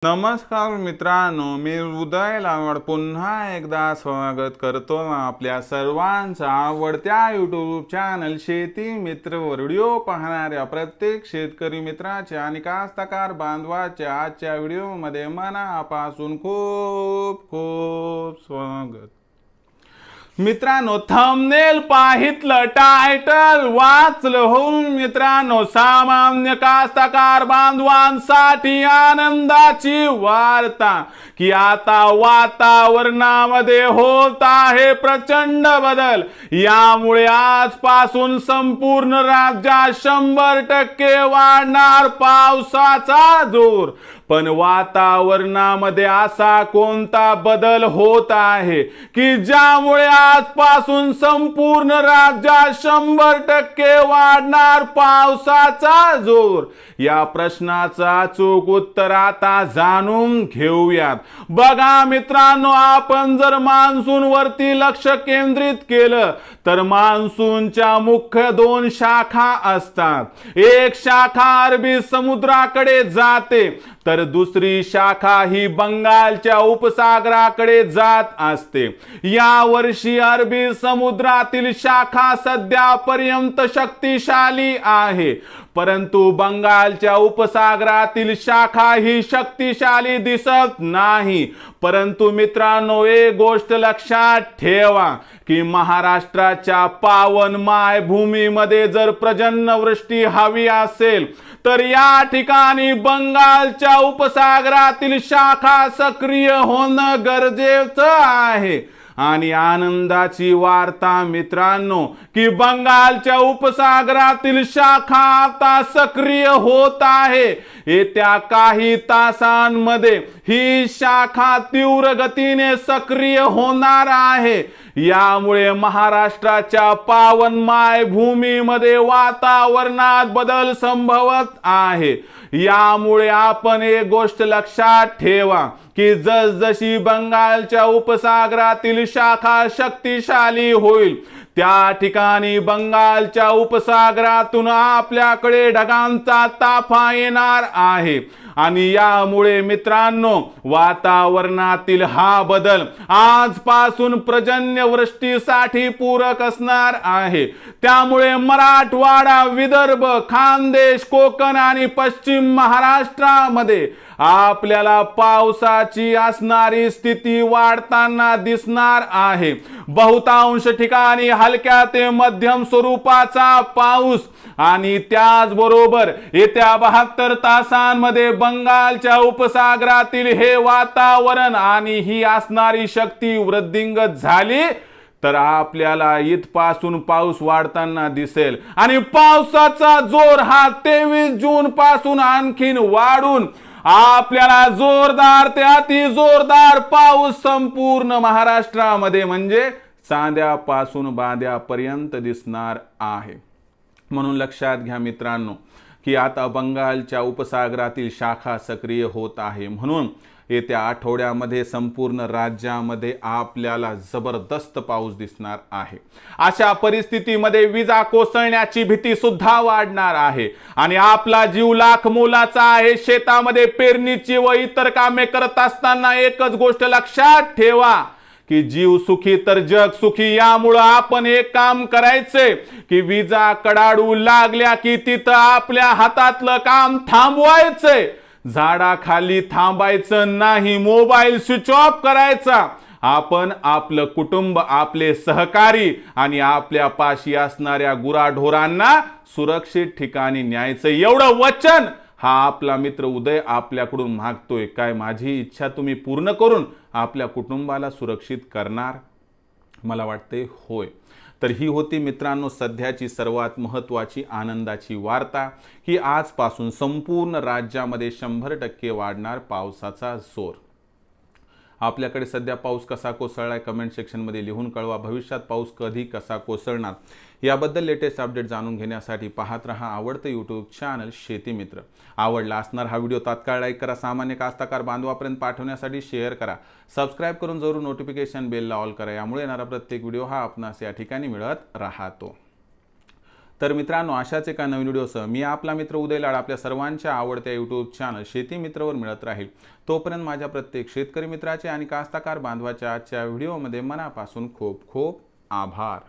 नमस्कार मित्रांनो, मी उदय लावड पुन्हा एकदा स्वागत करतो आपल्या सर्वांचा आवडत्या यूट्यूब चॅनल शेती मित्र व्हिडिओ पाहणाऱ्या प्रत्येक शेतकरी मित्राचे आणि कास्तकार बांधवाच्या आजच्या व्हिडिओमध्ये मनापासून खूप खूप स्वागत। मित्रांनो, थंबनेल पाहितलं, टायटल वाचलं हो मित्रांनो, सामान्य कास्तकार बांधवांसाठी आनंदाची वार्ता की आता वातावरणामध्ये होत आहे प्रचंड बदल। यामुळे आजपासून संपूर्ण राज्यात 100% वाढणार पावसाचा जोर। पण वातावरणामध्ये असा कोणता बदल होत आहे की ज्यामुळे आजपासून संपूर्ण राज्यात 100% वाढणार पावसाचा जोर? या प्रश्नाचं अचूक उत्तर आता जाणून घेऊयात। बघा मित्रांनो, आपण जर मान्सून वरती लक्ष केंद्रित केलं तर मान्सूनच्या मुख्य 2 शाखा असतात। एक शाखा अरबी समुद्राकडे जाते तर दुसरी शाखा ही बंगालच्या उपसागराकडे जात असते। या वर्षी अरबी समुद्रातील शाखा सध्यापर्यंत शक्तिशाली आहे, परंतु बंगालच्या उपसागरातील शाखा ही शक्तिशाली दिसत नाही। परंतु मित्रांनो, एक गोष्ट लक्षात ठेवा की महाराष्ट्राच्या पावन मायभूमीमध्ये जर पर्जन्यवृष्टी हवी असेल तर या ठिकाणी बंगालच्या उपसागरातील शाखा सक्रिय होणं गरजेचं आहे। आणि आनंदाची वार्ता मित्रांनो की बंगालच्या उपसागरातील शाखा आता सक्रिय होत आहे। येत्या काही तासांमध्ये ही शाखा तीव्र गतीने सक्रिय होणार आहे। यामुळे महाराष्ट्राच्या पावन मायभूमीमध्ये वातावरणात बदल संभवत आहे। यामुळे आपण एक गोष्ट लक्षात ठेवा की जसजशी बंगालच्या उपसागरातील शाखा शक्तिशाली होईल त्या ठिकाणी बंगालच्या उपसागरातून आपल्याकडे ढगांचा ताफा येणार आहे। आणि यामुळे मित्रांनो, वातावरणातील हा बदल आजपासून पर्जन्यवृष्टीसाठी पूरक असणार आहे। त्यामुळे मराठवाडा, विदर्भ, खानदेश, कोकण आणि पश्चिम महाराष्ट्रामध्ये आपल्याला पावसाची असणारी स्थिती वाढताना दिसणार आहे। बहुतांश ठिकाणी हलक्या ते मध्यम स्वरूपाचा पाऊस आणि त्याचबरोबर येत्या 72 तासांमध्ये बंगालच्या उपसागरातील हे वातावरण आणि ही असणारी शक्ती वृद्धिंगत झाली तर आपल्याला इथपासून पाऊस वाढताना दिसेल। आणि पावसाचा जोर हा 23 जून पासून आणखीन वाढून आपल्याला जोरदार ते अति जोरदार पाऊस संपूर्ण महाराष्ट्रामध्ये म्हणजे चांद्यापासून बांद्यापर्यंत दिसणार आहे। म्हणून लक्षात घ्या मित्रांनो की आता बंगालच्या उपसागरातील शाखा सक्रिय होत आहे। म्हणून येत्या आठवड्यामध्ये संपूर्ण राज्यामध्ये आपल्याला जबरदस्त पाऊस दिसणार आहे। अशा परिस्थितीमध्ये विजा कोसळण्याची भीती सुद्धा वाढणार आहे आणि आपला जीव लाख मोलाचा आहे। शेतामध्ये पेरणीची व इतर कामे करत असताना एकच गोष्ट लक्षात ठेवा की जीव सुखी तर जग सुखी। यामुळे आपण एक काम करायचे की विजा कडाडू लागल्या की तिथं आपल्या हातातलं काम थांबवायचे, झाडाखाली थांबायचं नाही, मोबाईल स्विच ऑफ करायचा। आपण आपलं कुटुंब, आपले सहकारी आणि आपल्या पाशी असणाऱ्या गुराढोरांना सुरक्षित ठिकाणी न्यायचं, एवढं वचन हा आपला मित्र उदय आपल्याकडून मागतोय। काय माझी इच्छा तुम्ही पूर्ण करून आपल्या कुटुंबाला सुरक्षित करणार? मला वाटते होय। तर ही होती मित्रांनो सध्याची सर्वात महत्त्वाची आनंदाची वार्ता की आजपासून संपूर्ण राज्यामध्ये 100% वाढणार पावसाचा जोर। आपल्याकडे सध्या पाऊस कसा कोसळलाय कमेंट सेक्शनमध्ये लिहून कळवा। भविष्यात पाऊस कधी कसा कोसळणार याबद्दल लेटेस्ट अपडेट जाणून घेण्यासाठी पाहत रहा आवडते यूट्यूब चॅनल शेती मित्र। आवडला असणार हा व्हिडिओ तात्काळ लाईक करा, सामान्य कास्तकार बांधवापर्यंत पाठवण्यासाठी शेअर करा, सबस्क्राइब करून जरूर नोटिफिकेशन बेलला ऑल करा। यामुळे येणारा प्रत्येक व्हिडिओ हा आपणास या ठिकाणी मिळत राहतो। तर मित्रांनो, अशाच एका नवीन व्हिडिओसह मी आपला मित्र उदय लाड आपल्या सर्वांच्या आवडत्या यूट्यूब चॅनल शेती मित्रवर मिळत राहील। तोपर्यंत माझ्या प्रत्येक शेतकरी मित्राचे आणि कास्तकार बांधवाच्या आजच्या व्हिडिओमध्ये मनापासून खूप खूप आभार।